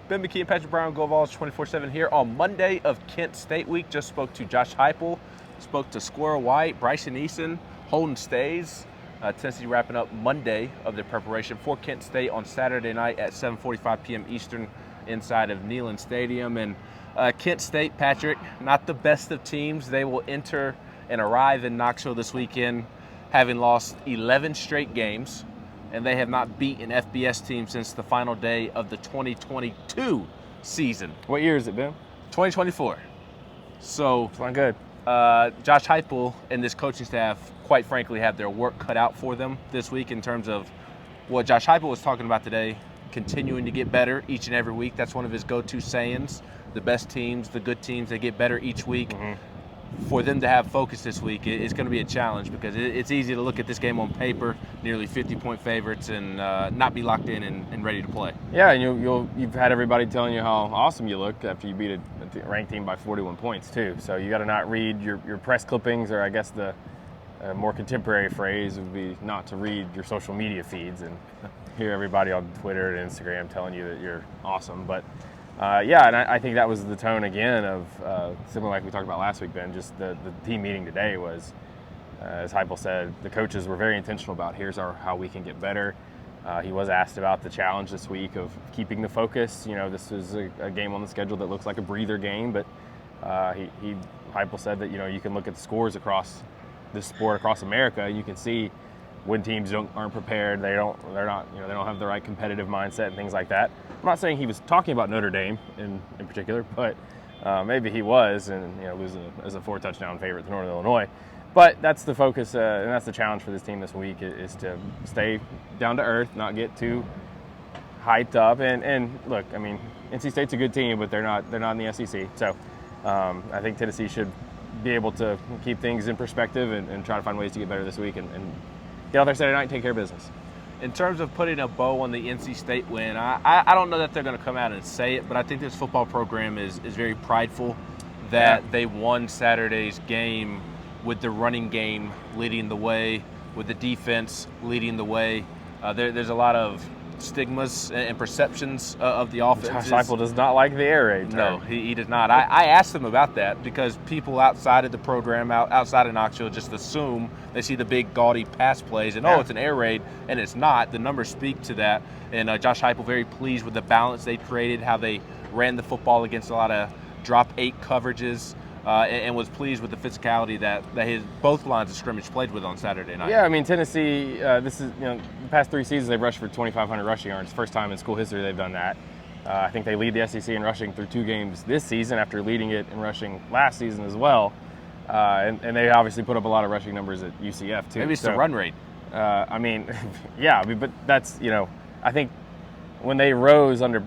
Ben McKee and Patrick Brown, Go Vols 24/7 here on Monday of Kent State Week. Just spoke to Josh Heupel, spoke to Squirrel White, Bryson Eason, Holden Stays. Tennessee wrapping up Monday of their preparation for Kent State on Saturday night at 7:45 p.m. Eastern inside of Neyland Stadium. And Kent State, Patrick, not the best of teams. They will enter and arrive in Knoxville this weekend having lost 11 straight games, and they have not beaten an FBS team since the final day of the 2022 season. What year is it, Ben? 2024. So It's not good. Josh Heupel and this coaching staff, quite frankly, have their work cut out for them this week in terms of what Josh Heupel was talking about today, continuing to get better each and every week. That's one of his go-to sayings. The best teams, the good teams, they get better each week. Mm-hmm. For them to have focus this week, it's going to be a challenge because it's easy to look at this game on paper, nearly 50-point favorites, and not be locked in and ready to play. Yeah, and you've had everybody telling you how awesome you look after you beat a ranked team by 41 points too. So you got to not read your press clippings, or I guess the more contemporary phrase would be not to read your social media feeds and hear everybody on Twitter and Instagram telling you that you're awesome. But yeah, and I think that was the tone again of similar like we talked about last week, Ben. Just the team meeting today was, as Heupel said, the coaches were very intentional about here's how we can get better. He was asked about the challenge this week of keeping the focus. You know, this is a game on the schedule that looks like a breather game, but Heupel said that you can look at the scores across this sport across America, and you can see when teams aren't prepared, they don't have the right competitive mindset and things like that. I'm not saying he was talking about Notre Dame in particular, but maybe he was, and losing as a 4-touchdown favorite to Northern Illinois. But that's the focus, and that's the challenge for this team this week is to stay down to earth, not get too hyped up. And look, I mean, NC State's a good team, but they're not in the SEC. So I think Tennessee should be able to keep things in perspective and try to find ways to get better this week and get out there Saturday night and take care of business. In terms of putting a bow on the NC State win, I don't know that they're going to come out and say it, but I think this football program is very prideful that they won Saturday's game with the running game leading the way, with the defense leading the way. There's a lot of stigmas and perceptions of the offense. Josh Heupel does not like the air raid term. No, he does not. I asked him about that because people outside of the program, outside of Knoxville, just assume they see the big gaudy pass plays and, it's an air raid, and it's not. The numbers speak to that. And Josh Heupel very pleased with the balance they created, how they ran the football against a lot of drop 8 coverages. And was pleased with the physicality that both lines of scrimmage played with on Saturday night. Yeah, I mean, Tennessee, this is, the past 3 seasons they've rushed for 2,500 rushing yards. First time in school history they've done that. I think they lead the SEC in rushing through 2 games this season after leading it in rushing last season as well. And they obviously put up a lot of rushing numbers at UCF too. Maybe it's the run rate. I mean, yeah, but that's, I think when they rose under,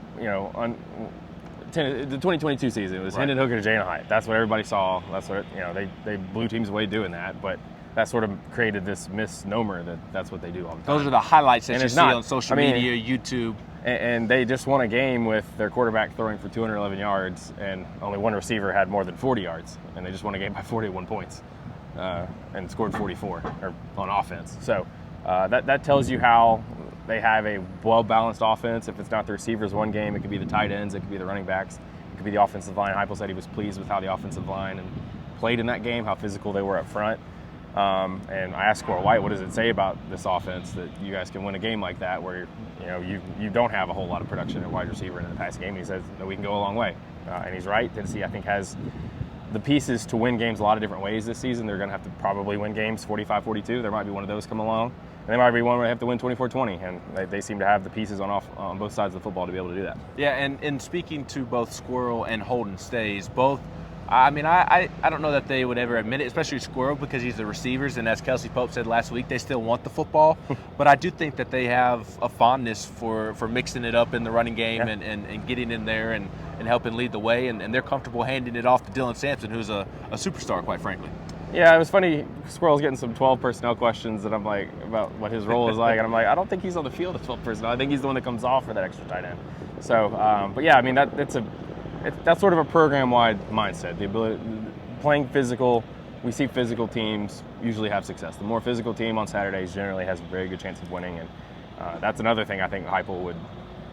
the 2022 season, it was Hendon Hooker to Jalen Hyatt. That's what everybody saw. That's what they blew teams away doing that. But that sort of created this misnomer that that's what they do all the time. Those are the highlights that and you see not, on social media, YouTube. And they just won a game with their quarterback throwing for 211 yards, and only one receiver had more than 40 yards, and they just won a game by 41 points and scored 44 on offense. So that tells you how they have a well-balanced offense. If it's not the receivers one game, it could be the tight ends, it could be the running backs, it could be the offensive line. Heupel said he was pleased with how the offensive line and played in that game, how physical they were up front. And I asked Squirrel White, what does it say about this offense that you guys can win a game like that where you don't have a whole lot of production at wide receiver in the past game? And he says, no, we can go a long way. And he's right. Tennessee, I think, has the pieces to win games a lot of different ways this season. They're going to have to probably win games 45-42. There might be one of those come along. And they might be one where they have to win 24-20, and they seem to have the pieces on both sides of the football to be able to do that. Yeah, and in speaking to both Squirrel and Holden Stays, both, I mean, I don't know that they would ever admit it, especially Squirrel, because he's the receivers, and as Kelsey Pope said last week, they still want the football. But I do think that they have a fondness for mixing it up in the running game and getting in there and helping lead the way, and they're comfortable handing it off to Dylan Sampson, who's a superstar, quite frankly. Yeah, it was funny. Squirrel's getting some 12 personnel questions, and I'm like, about what his role is like, and I'm like, I don't think he's on the field at 12 personnel. I think he's the one that comes off for that extra tight end. So, but yeah, I mean, that's sort of a program-wide mindset. The ability, playing physical, we see physical teams usually have success. The more physical team on Saturdays generally has a very good chance of winning, and that's another thing I think Heupel would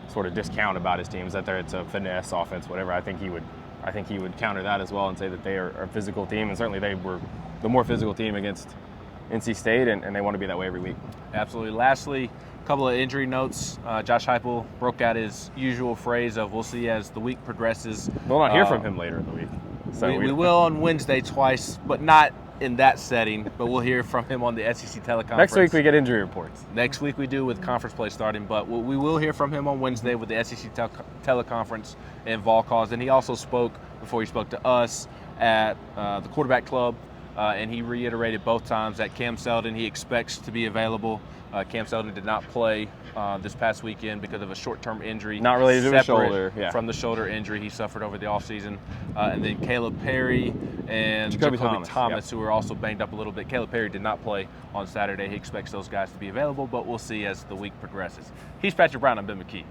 sort of discount about his team is that it's a finesse offense, whatever. I think he would counter that as well and say that they are a physical team, and certainly they were the more physical team against NC State, and they want to be that way every week. Absolutely. Lastly, a couple of injury notes. Josh Heupel broke out his usual phrase of "we'll see as the week progresses." We'll not hear from him later in the week. So we will on Wednesday twice, but not in that setting. But we'll hear from him on the SEC teleconference. Next week we get injury reports. Next week we do with conference play starting, but we will hear from him on Wednesday with the SEC teleconference and Vol calls. And he also spoke before he spoke to us at the quarterback club, and he reiterated both times that Cam Seldon, he expects to be available. Cam Seldon did not play this past weekend because of a short-term injury. Not related to the shoulder. Yeah. From the shoulder injury he suffered over the offseason. And then Caleb Perry and Jacoby Thomas, who were also banged up a little bit. Caleb Perry did not play on Saturday. He expects those guys to be available, but we'll see as the week progresses. He's Patrick Brown. I'm Ben McKee.